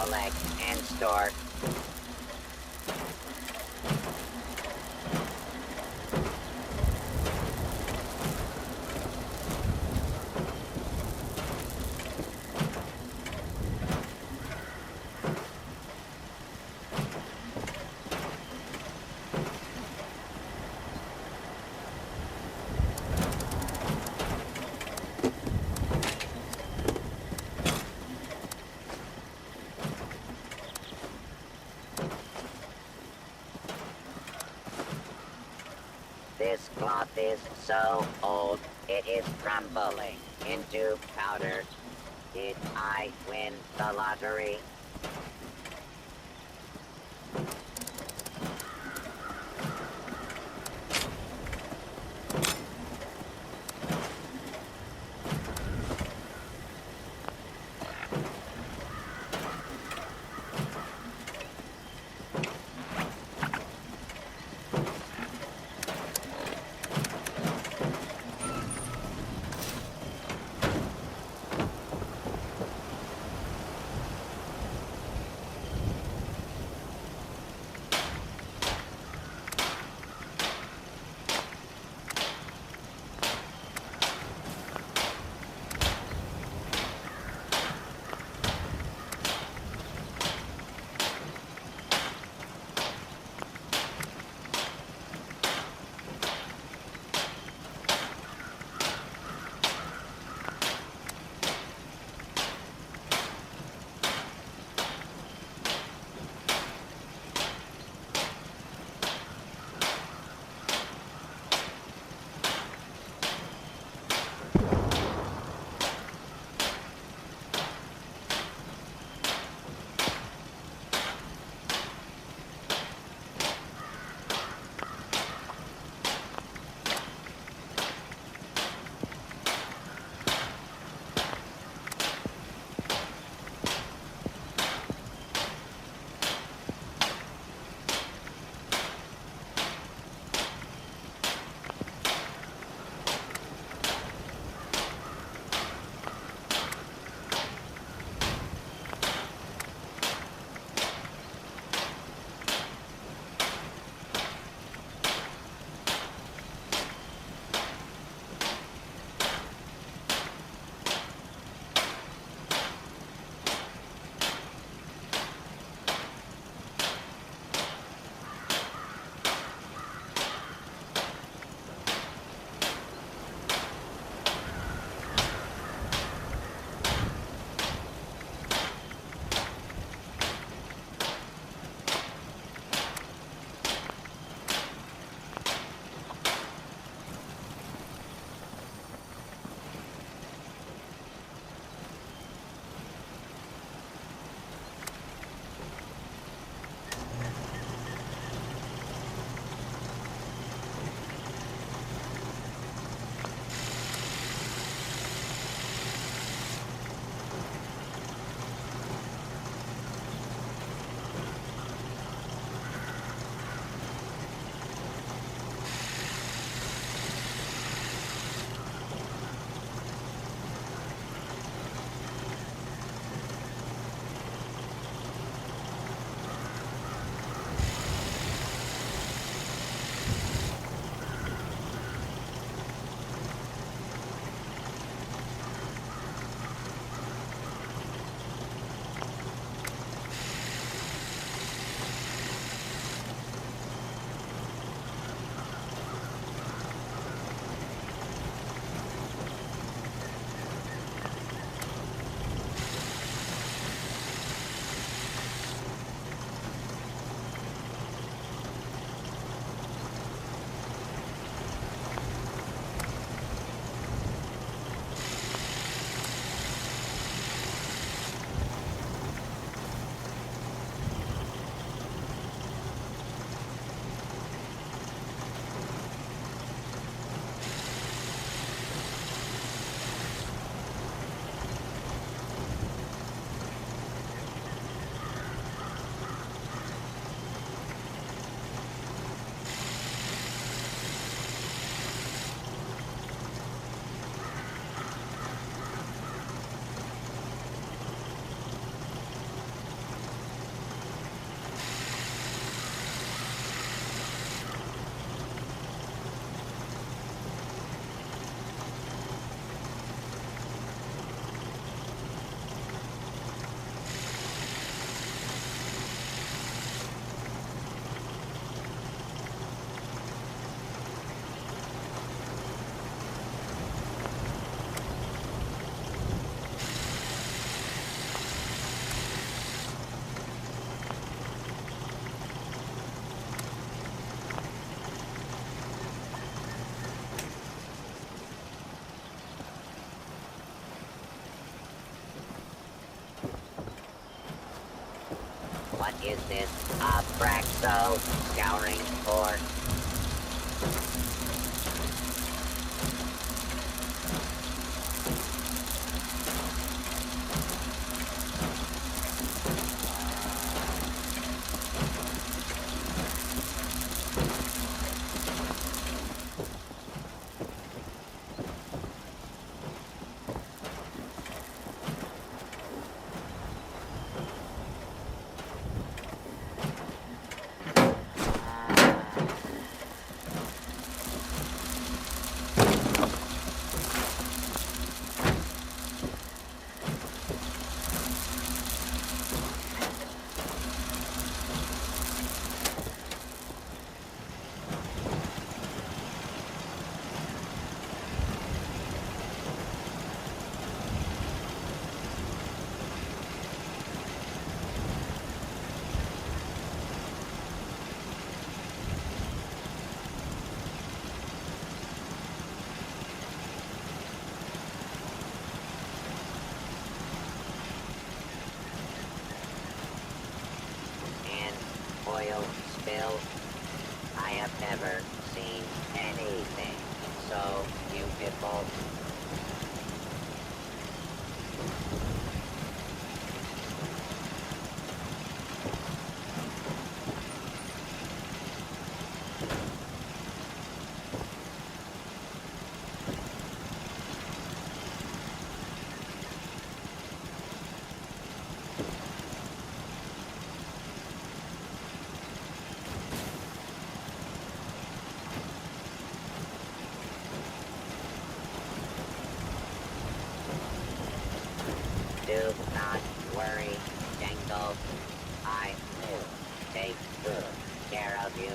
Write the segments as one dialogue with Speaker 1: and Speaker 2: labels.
Speaker 1: collect, and store. This cloth is so old, it is crumbling into powder. Did I win the lottery? this Abraxo scouring for. Oil spill. I have never seen anything so beautiful. Do not worry, Jingles. I will take good care of you.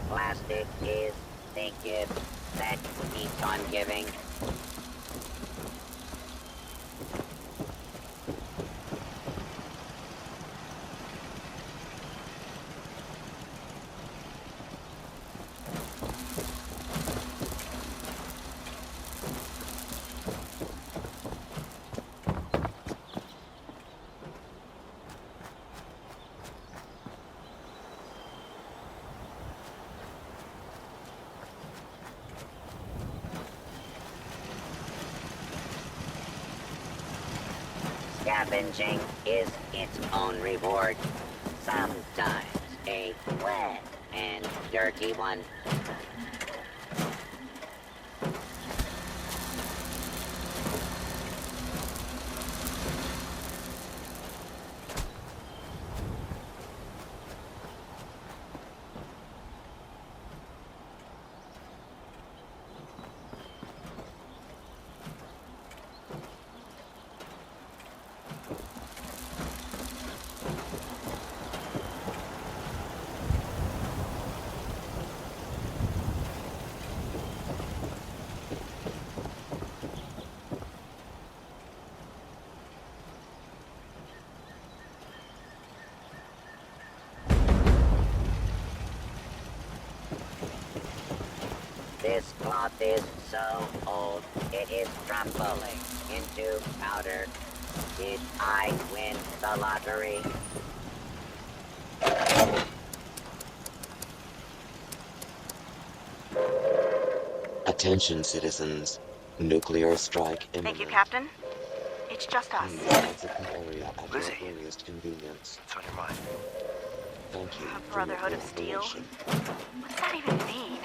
Speaker 1: Plastic is the gift that keeps on giving. Scavenging is its own reward. Sometimes a wet and dirty one. This cloth is so old, it is crumbling into powder. Did I win the lottery?
Speaker 2: Attention, citizens. Nuclear strike imminent.
Speaker 3: Thank you, Captain. It's just us.
Speaker 2: Please exit the area at your
Speaker 4: Lizzie.
Speaker 2: earliest convenience.
Speaker 4: What's on your mind?
Speaker 2: Thank you
Speaker 3: A
Speaker 2: for your
Speaker 3: Brotherhood of Steel?
Speaker 2: cooperation.
Speaker 3: What's that even mean?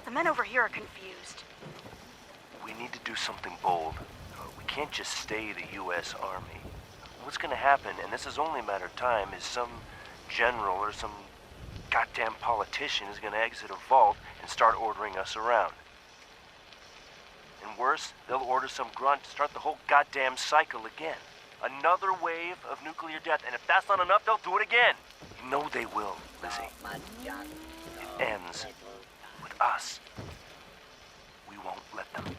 Speaker 3: The men over here are confused.
Speaker 4: We need to do something bold. We can't just stay the U.S. Army. What's gonna happen, and this is only a matter of time, is some general or some goddamn politician is gonna exit a vault and start ordering us around. And worse, they'll order some grunt to start the whole goddamn cycle again. Another wave of nuclear death, and if that's not enough, they'll do it again. You know they will, Lizzie. It ends with us. We won't let them.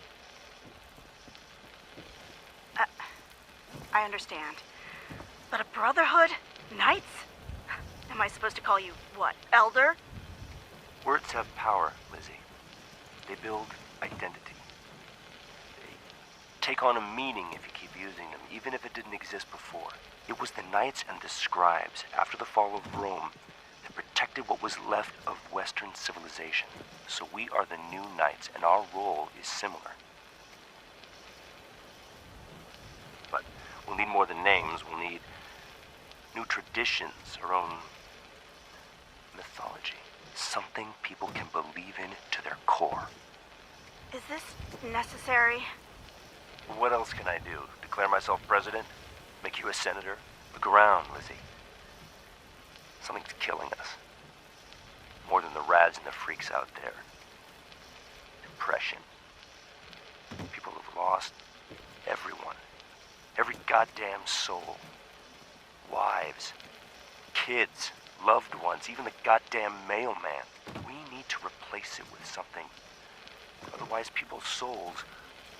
Speaker 3: I understand. But a brotherhood? Knights? Am I supposed to call you, what, elder?
Speaker 4: Words have power, Lizzie. They build identity. They take on a meaning if you keep using them, even if it didn't exist before. It was the knights and the scribes, after the fall of Rome, that protected what was left of Western civilization. So we are the new knights, and our role is similar. But we'll need more than names. We'll need new traditions, our own mythology. Something people can believe in to their core.
Speaker 3: Is this necessary?
Speaker 4: What else can I do? Declare myself president? Make you a senator? Look around, Lizzie. Something's killing us. More than the rads and the freaks out there. Depression. People have lost everyone. Every goddamn soul. Wives. Kids. Loved ones. Even the goddamn mailman. We need to replace it with something. Otherwise, people's souls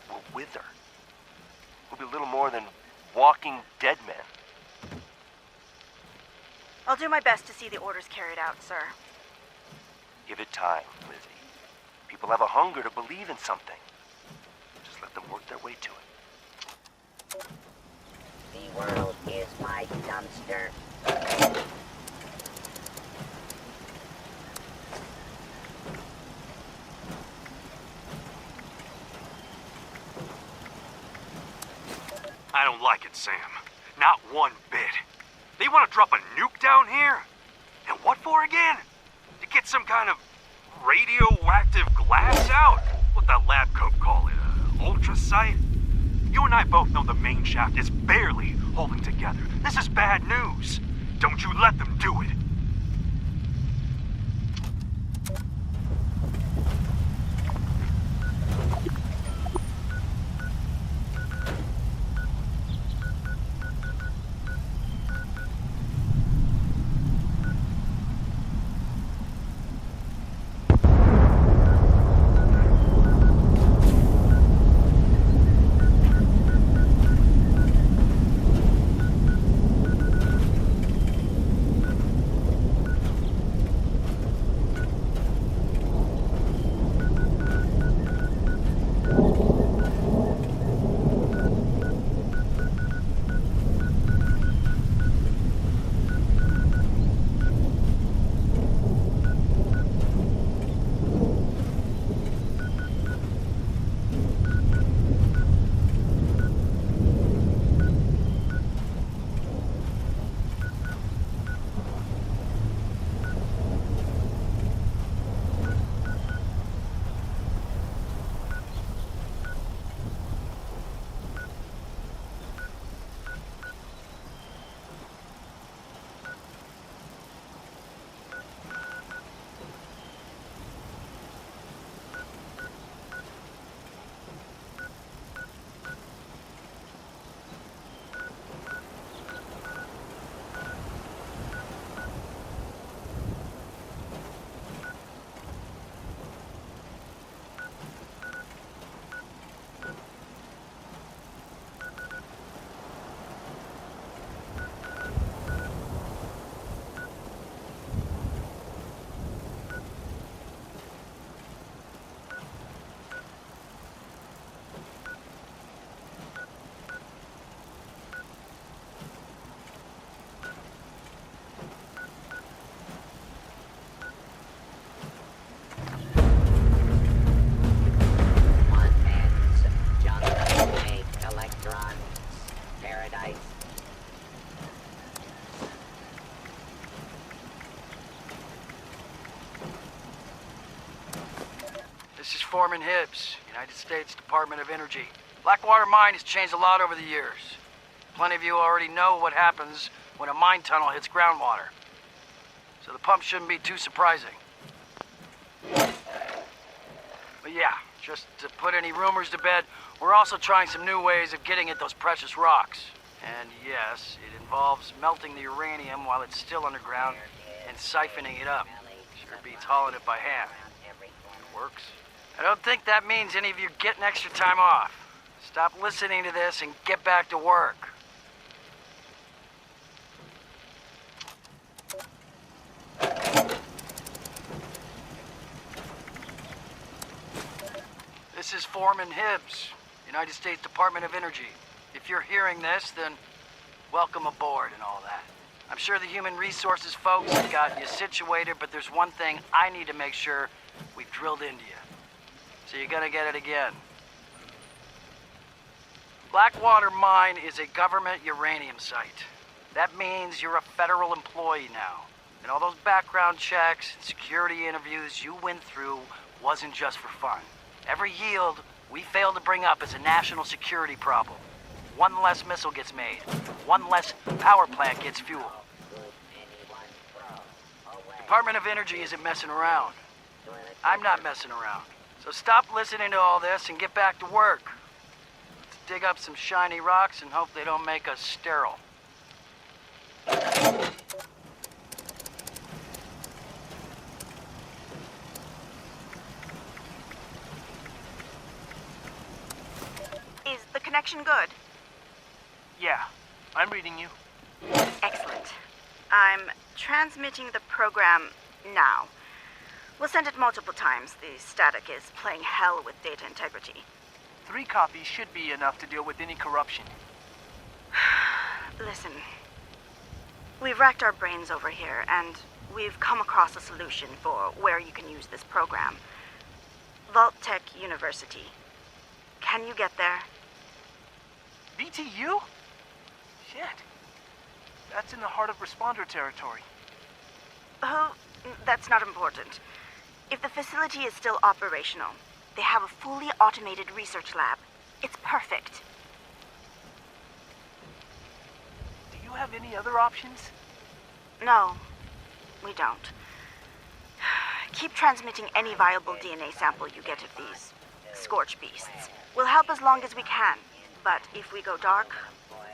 Speaker 4: will wither. We'll be little more than walking dead men.
Speaker 3: I'll do my best to see the orders carried out, sir.
Speaker 4: Give it time, Lizzie. People have a hunger to believe in something. Just let them work their way to it.
Speaker 1: The world is my dumpster.
Speaker 5: I don't like it, Sam. Not one bit. They want to drop a nuke down here? And what for again? To get some kind of radioactive glass out? What that lab coat call it? Ultrasight? You and I both know the main shaft is barely holding together. This is bad news. Don't you let them do it.
Speaker 6: This is Foreman Hibbs, United States Department of Energy. Blackwater Mine has changed a lot over the years. Plenty of you already know what happens when a mine tunnel hits groundwater. So the pump shouldn't be too surprising. But yeah, just to put any rumors to bed, we're also trying some new ways of getting at those precious rocks. And yes, it involves melting the uranium while it's still underground and siphoning it up. Sure beats hauling it by hand. It works. I don't think that means any of you are getting extra time off. Stop listening to this and get back to work. This is Foreman Hibbs, United States Department of Energy. If you're hearing this, then welcome aboard and all that. I'm sure the human resources folks have got you situated, but there's one thing I need to make sure we've drilled into you. So you're gonna get it again. Blackwater Mine is a government uranium site. That means you're a federal employee now. And all those background checks and security interviews you went through wasn't just for fun. Every yield we fail to bring up is a national security problem. One less missile gets made. One less power plant gets fuel. Department of Energy isn't messing around. I'm not messing around. So stop listening to all this and get back to work. Let's dig up some shiny rocks and hope they don't make us sterile.
Speaker 3: Is the connection good?
Speaker 7: Yeah, I'm reading you.
Speaker 3: Excellent. I'm transmitting the program now. We'll send it multiple times. The static is playing hell with data integrity.
Speaker 7: 3 copies should be enough to deal with any corruption.
Speaker 3: Listen, we've racked our brains over here, and we've come across a solution for where you can use this program. Vault Tech University. Can you get there?
Speaker 7: BTU? Shit. That's in the heart of responder territory.
Speaker 3: Oh, that's not important. If the facility is still operational, they have a fully automated research lab. It's perfect.
Speaker 7: Do you have any other options?
Speaker 3: No, we don't. Keep transmitting any viable DNA sample you get of these scorch beasts. We'll help as long as we can, but if we go dark,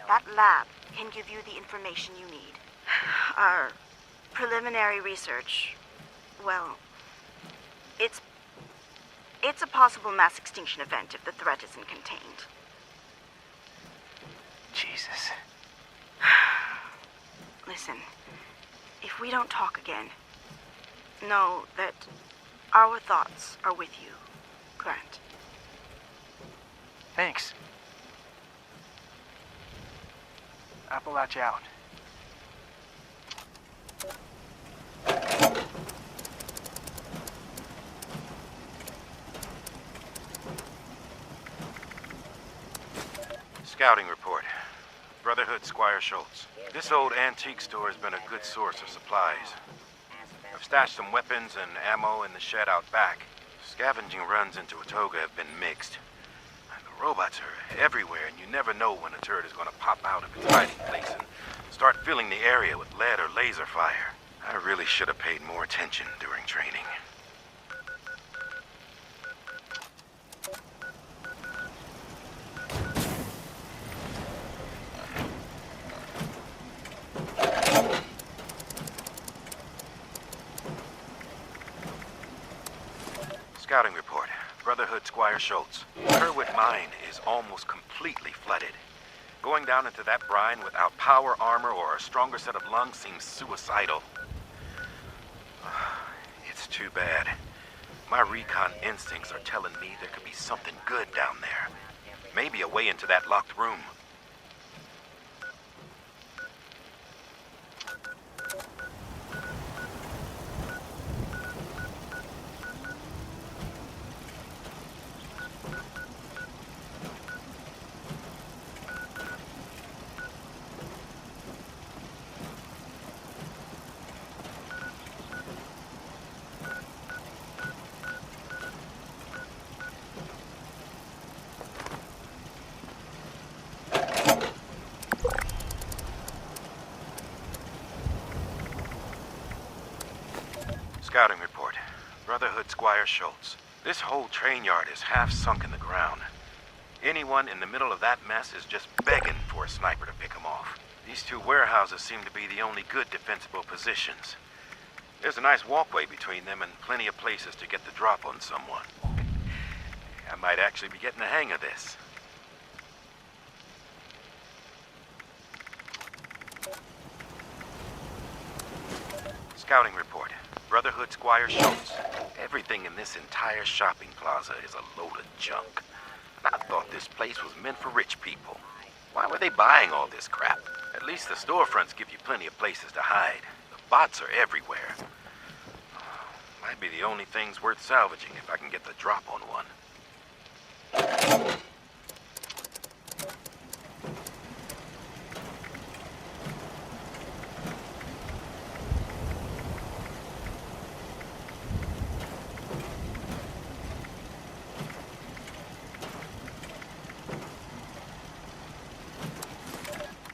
Speaker 3: that lab can give you the information you need. Our preliminary research, well, it's a possible mass extinction event if the threat isn't contained.
Speaker 7: Jesus.
Speaker 3: Listen, if we don't talk again, know that our thoughts are with you, Grant.
Speaker 7: Thanks. Appalachia out.
Speaker 8: Scouting report. Brotherhood, Squire Schultz. This old antique store has been a good source of supplies. I've stashed some weapons and ammo in the shed out back. Scavenging runs into Atoga have been mixed. The robots are everywhere, and you never know when a turret is going to pop out of its hiding place and start filling the area with lead or laser fire. I really should have paid more attention during training. Scouting report. Brotherhood, Squire Schultz. Kerwood Mine is almost completely flooded. Going down into that brine without power armor or a stronger set of lungs seems suicidal. It's too bad. My recon instincts are telling me there could be something good down there. Maybe a way into that locked room. Scouting report. Brotherhood Squire Schultz. This whole train yard is half sunk in the ground. Anyone in the middle of that mess is just begging for a sniper to pick them off. These two warehouses seem to be the only good defensible positions. There's a nice walkway between them and plenty of places to get the drop on someone. I might actually be getting the hang of this. Scouting report. Brotherhood Squire Schultz. Everything in this entire shopping plaza is a load of junk. I thought this place was meant for rich people. Why were they buying all this crap? At least the storefronts give you plenty of places to hide. The bots are everywhere. Might be the only things worth salvaging if I can get the drop on one.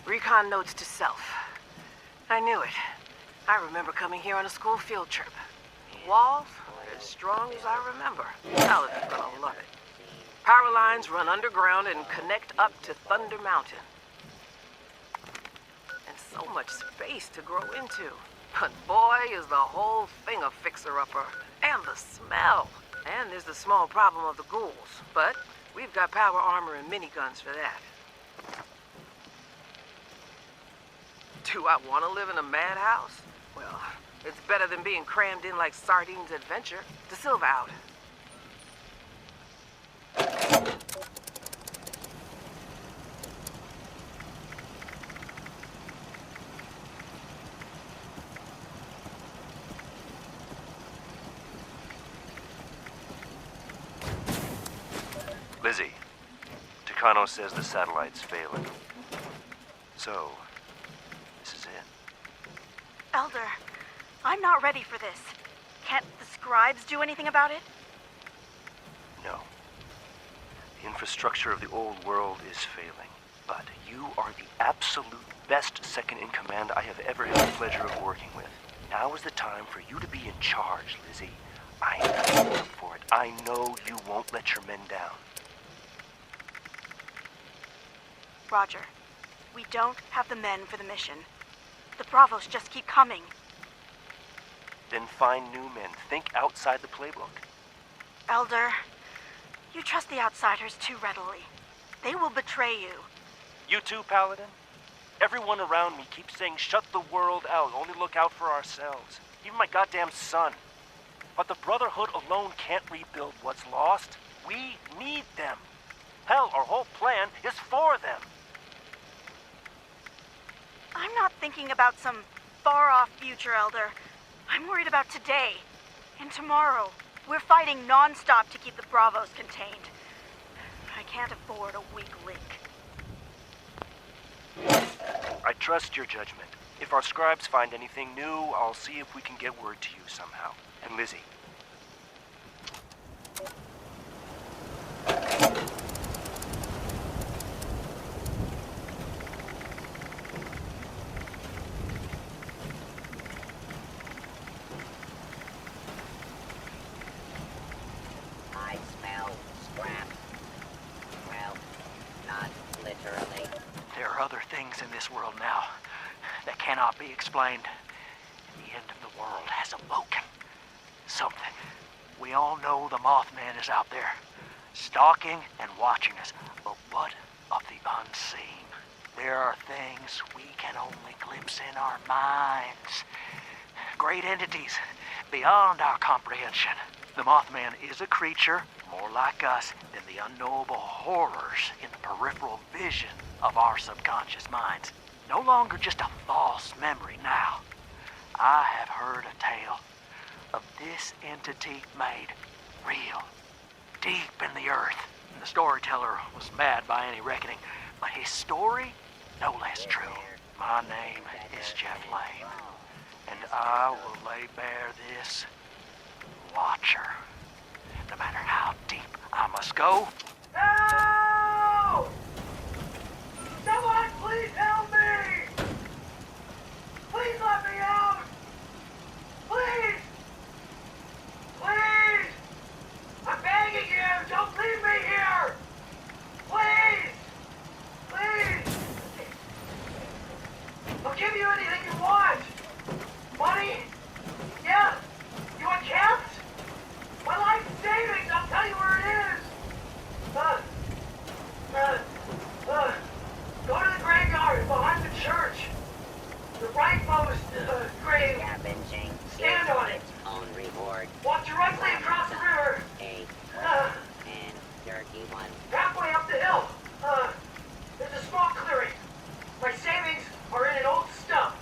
Speaker 9: Recon notes to self. I knew it. I remember coming here on a school field trip. Walls are as strong as I remember. Paladin's gonna love it. Power lines run underground and connect up to Thunder Mountain. And so much space to grow into. But boy, is the whole thing a fixer-upper. And the smell. And there's the small problem of the ghouls. But we've got power armor and miniguns for that. Do I want to live in a madhouse? Well, it's better than being crammed in like sardines at Venture. To Silva out.
Speaker 4: Lizzie, Takano says the satellite's failing. So, this is it.
Speaker 3: Elder, I'm not ready for this. Can't the scribes do anything about it?
Speaker 4: No. The infrastructure of the old world is failing. But you are the absolute best second-in-command I have ever had the pleasure of working with. Now is the time for you to be in charge, Lizzie. I know you're up for it. I know you won't let your men down.
Speaker 3: Roger. We don't have the men for the mission. The Bravos just keep coming.
Speaker 4: Then find new men. Think outside the playbook.
Speaker 3: Elder, you trust the outsiders too readily. They will betray you.
Speaker 4: You too, Paladin? Everyone around me keeps saying shut the world out, only look out for ourselves. Even my goddamn son. But the Brotherhood alone can't rebuild what's lost. We need them. Hell, our whole plan is for them.
Speaker 3: I'm not thinking about some far-off future, Elder. I'm worried about today and tomorrow. We're fighting non-stop to keep the Bravos contained. I can't afford a weak link.
Speaker 4: I trust your judgment. If our scribes find anything new, I'll see if we can get word to you somehow. And Lizzie.
Speaker 1: I smell scrap. Well, not literally.
Speaker 6: There are other things in this world now that cannot be explained. The end of the world has awoken. Something. We all know the Mothman is out there, stalking and watching us. But what of the unseen? There are things we can only glimpse in our minds. Great entities beyond our comprehension. The Mothman is a creature more like us than the unknowable horrors in the peripheral vision of our subconscious minds. No longer just a false memory now. I have heard a tale of this entity made real, deep in the earth. The storyteller was mad by any reckoning, but his story, no less true. My name is Jeff Lane, and I will lay bare this Watcher. No matter how deep I must go.
Speaker 9: Help! Someone please help me! Please let me out! Please!
Speaker 6: ghost, grave.
Speaker 1: Scavenging
Speaker 6: Stand
Speaker 1: is
Speaker 6: on it.
Speaker 1: its own reward.
Speaker 6: Walk directly across the river.
Speaker 1: A and dirty one.
Speaker 6: Halfway up the hill. There's a small clearing. My savings are in an old stump.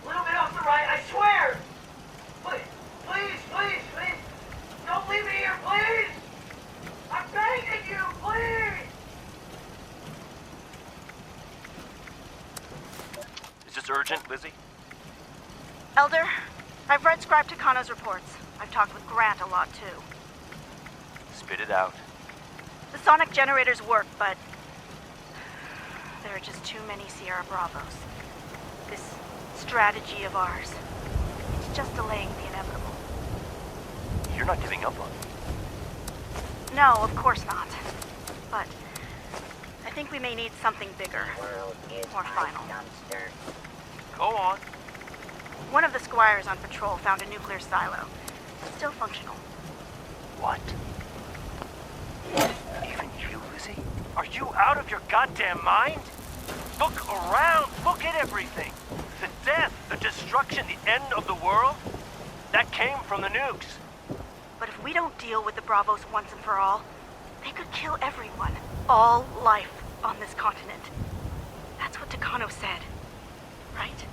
Speaker 6: A little bit off the right, I swear! Please! Don't leave me here, please! I'm begging you, please!
Speaker 4: Is this urgent, Lizzie?
Speaker 3: Elder, I've read Scribe Takano's reports. I've talked with Grant a lot, too.
Speaker 4: Spit it out.
Speaker 3: The sonic generators work, but there are just too many Sierra Bravos. This strategy of ours, it's just delaying the inevitable.
Speaker 4: You're not giving up on me.
Speaker 3: No, of course not. But I think we may need something bigger,
Speaker 1: World is
Speaker 3: more
Speaker 1: my
Speaker 3: final.
Speaker 1: dumpster.
Speaker 4: Go on.
Speaker 3: One of the squires on patrol found a nuclear silo. It's still functional.
Speaker 4: What? Even you, Lizzie? Are you out of your goddamn mind? Look around. Look at everything. The death, the destruction, the end of the world. That came from the nukes.
Speaker 3: But if we don't deal with the Bravos once and for all, they could kill everyone. All life on this continent. That's what Takano said. Right?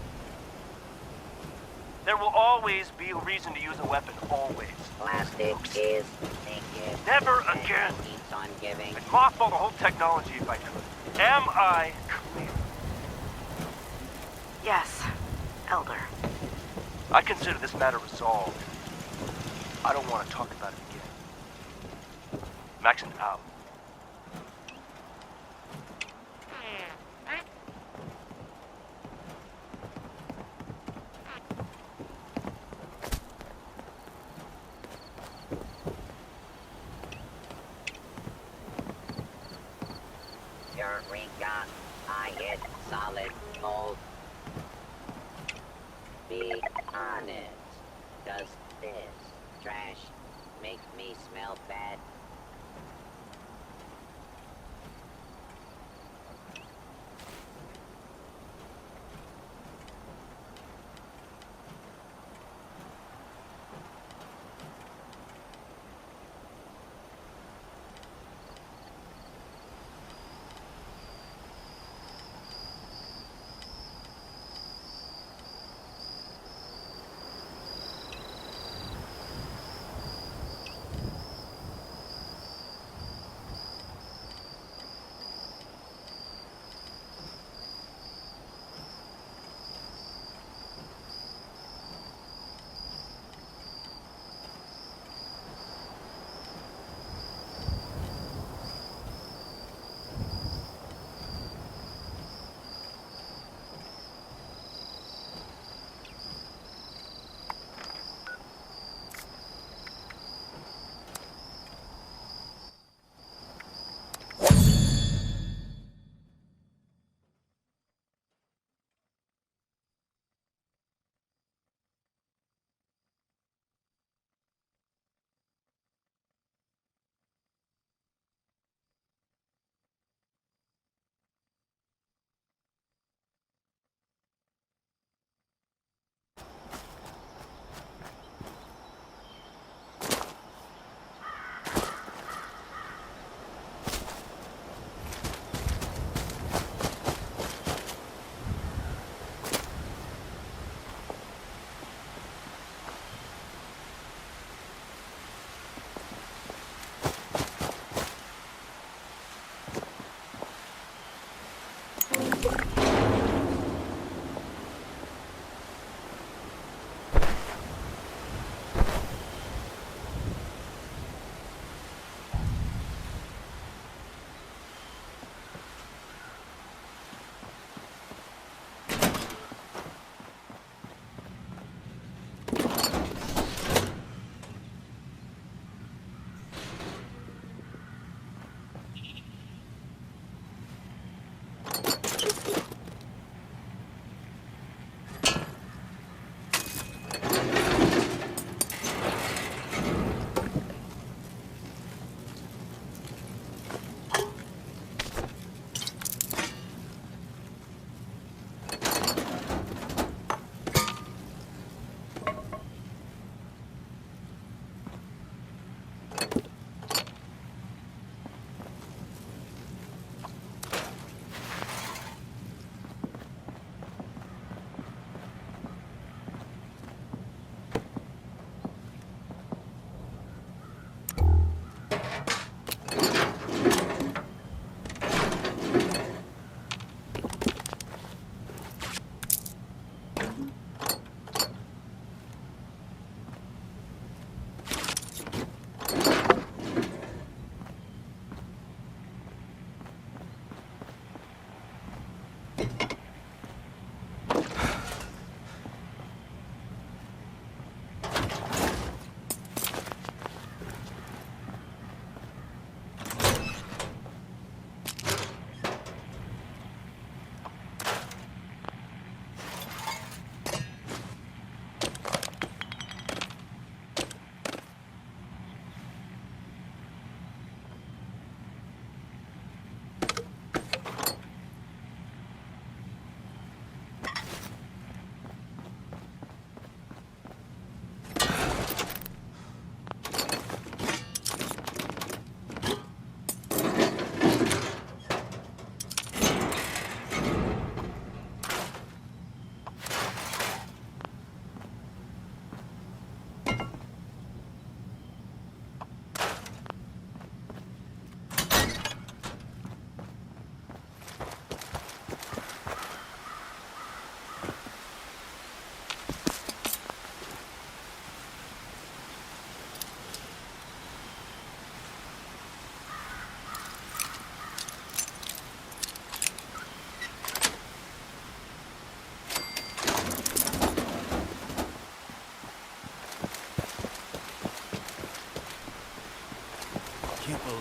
Speaker 4: There will always be a reason to use a weapon. Always.
Speaker 1: Plastic is naked.
Speaker 4: Never
Speaker 1: and
Speaker 4: again.
Speaker 1: Keeps on giving.
Speaker 4: I'd mothball the whole technology if I could. Am I clear?
Speaker 3: Yes, Elder.
Speaker 4: I consider this matter resolved. I don't want to talk about it again. Maxon out.
Speaker 1: Eureka! I hit solid gold. Be honest. Does this trash make me smell bad?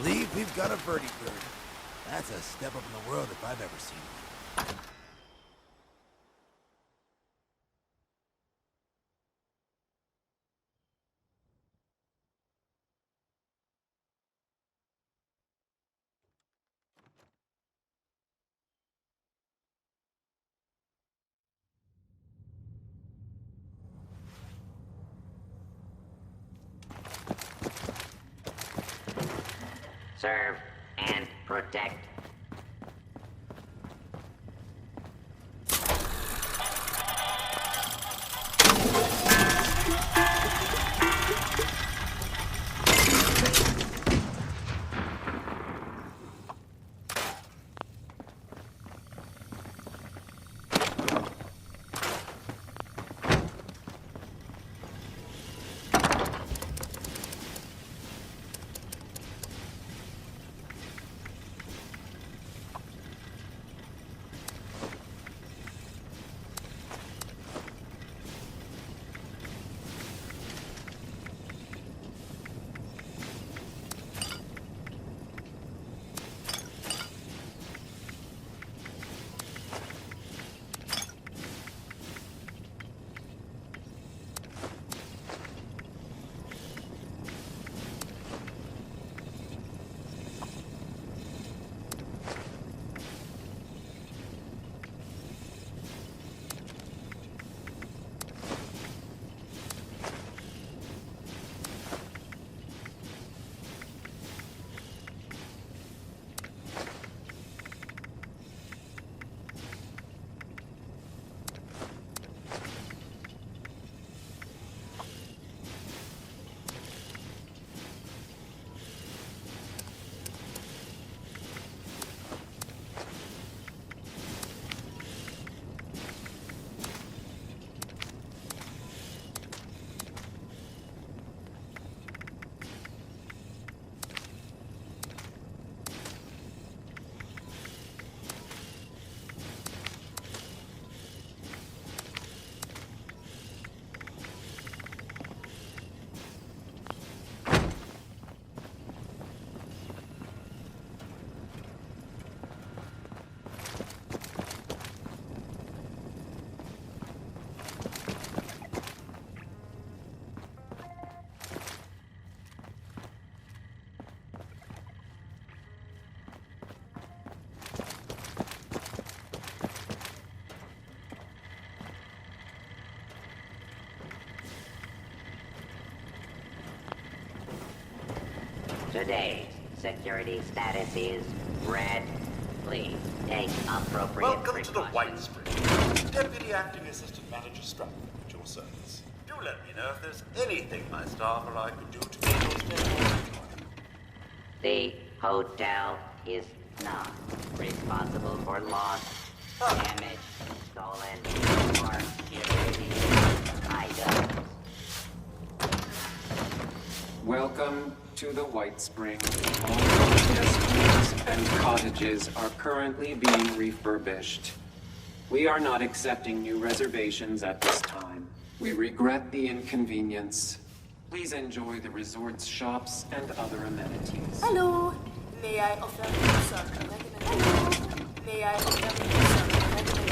Speaker 10: believe we've got a birdie bird. That's a step up in the world if I've ever seen one.
Speaker 1: Serve and protect. Today's security status is red. Please take appropriate
Speaker 11: Welcome to the
Speaker 1: precautions.
Speaker 11: White Spring. Deputy Acting Assistant Manager Stratford at your service. Do let me know if there's anything my staff or I could do to make your stay more enjoyable.
Speaker 1: The hotel is not responsible for loss, damage, stolen, or irradiated items.
Speaker 12: Welcome to the White Spring. All guest rooms and cottages are currently being refurbished. We are not accepting new reservations at this time. We regret the inconvenience. Please enjoy the resort's shops and other amenities.
Speaker 9: Hello. May I offer you some recommendation? Hello. May I offer you some recommendation?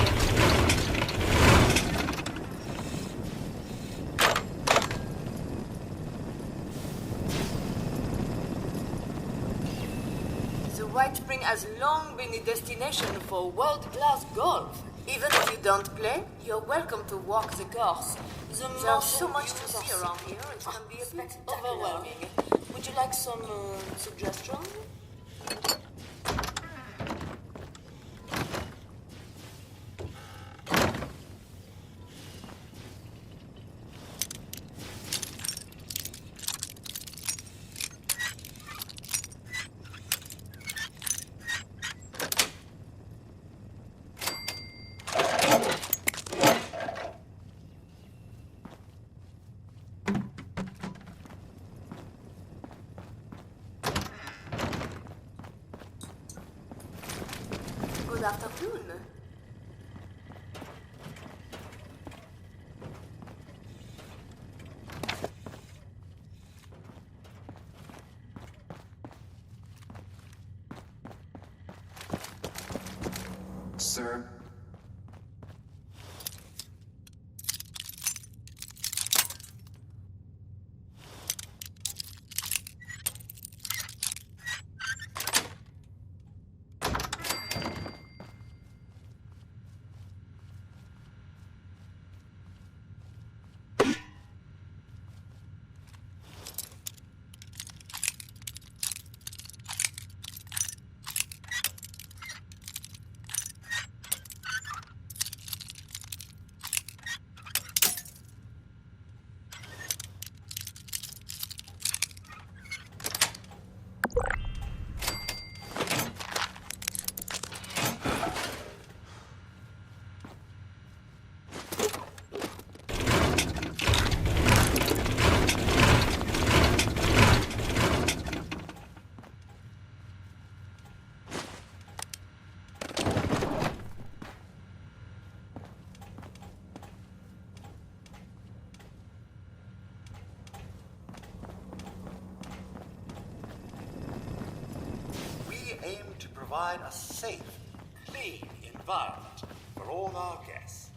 Speaker 9: The White Spring has long been a destination for world-class golf. Even if you don't play, you're welcome to walk the course. There's so much to see around here, it can be a bit overwhelming. Would you like some suggestions? Good afternoon.
Speaker 12: sir.
Speaker 11: Aim to provide a safe, clean environment for all our guests.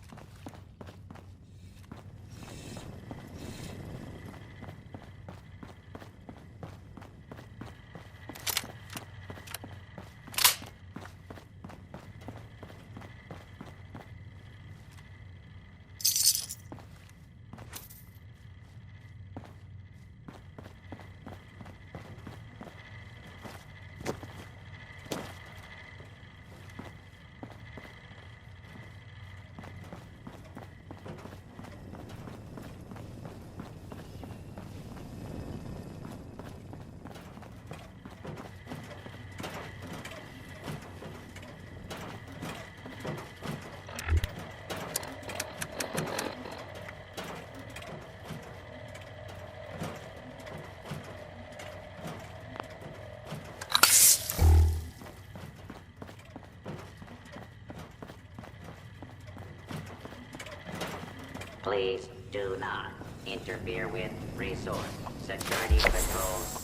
Speaker 1: Please do not interfere with resource security patrols.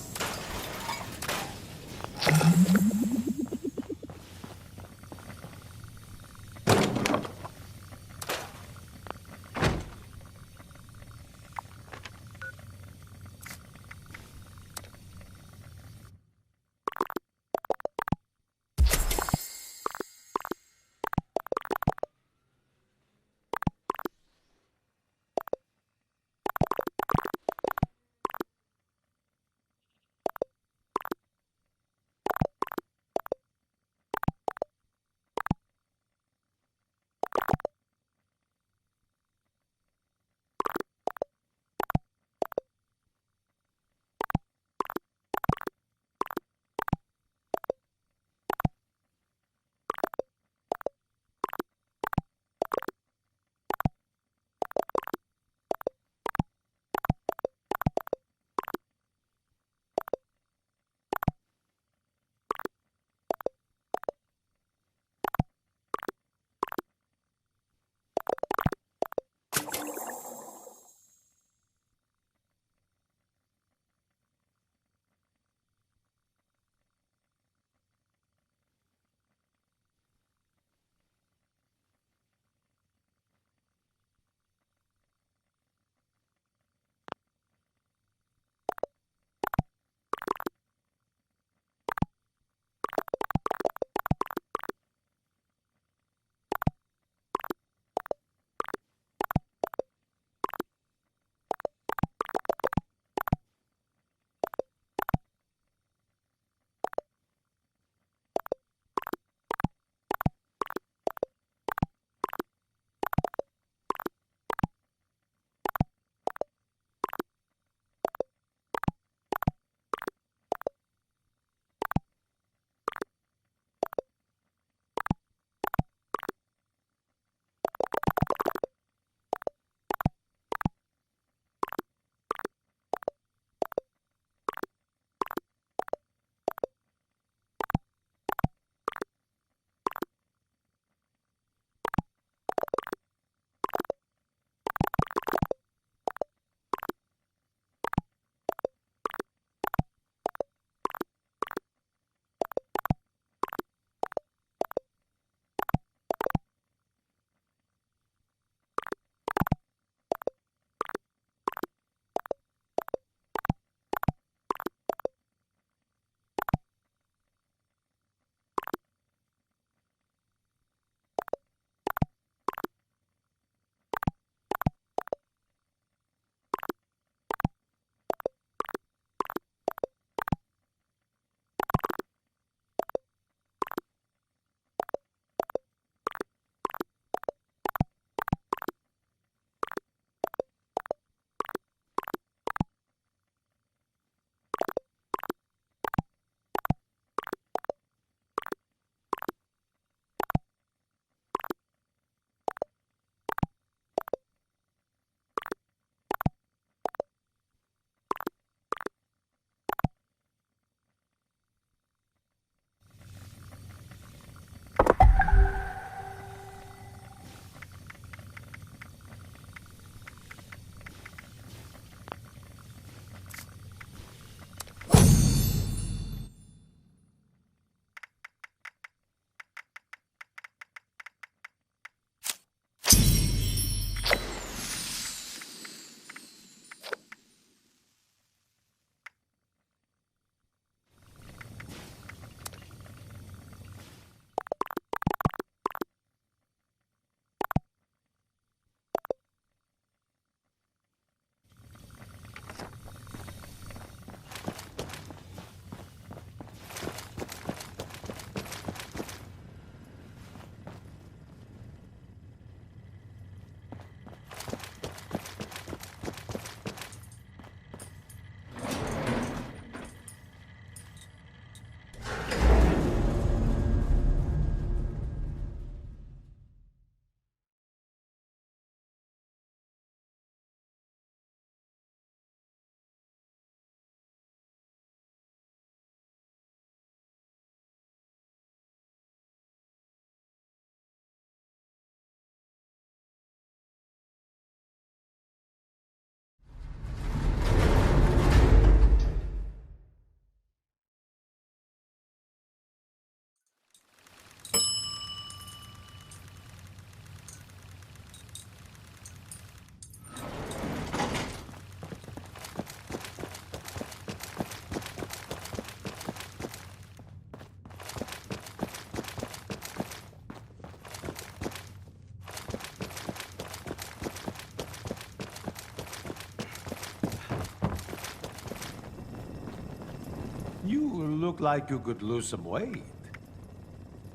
Speaker 13: look like you could lose some weight.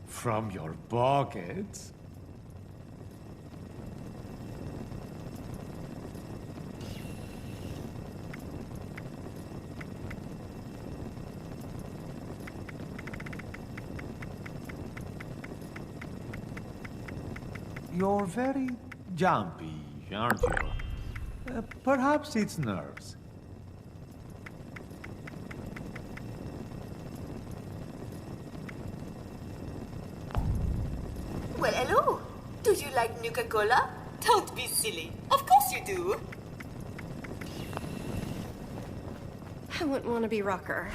Speaker 13: From your pockets. You're very jumpy, aren't you? Perhaps it's nerves.
Speaker 14: Well, hello. Do you like Nuka-Cola? Don't be silly. Of course you do.
Speaker 15: I wouldn't want to be Rucker.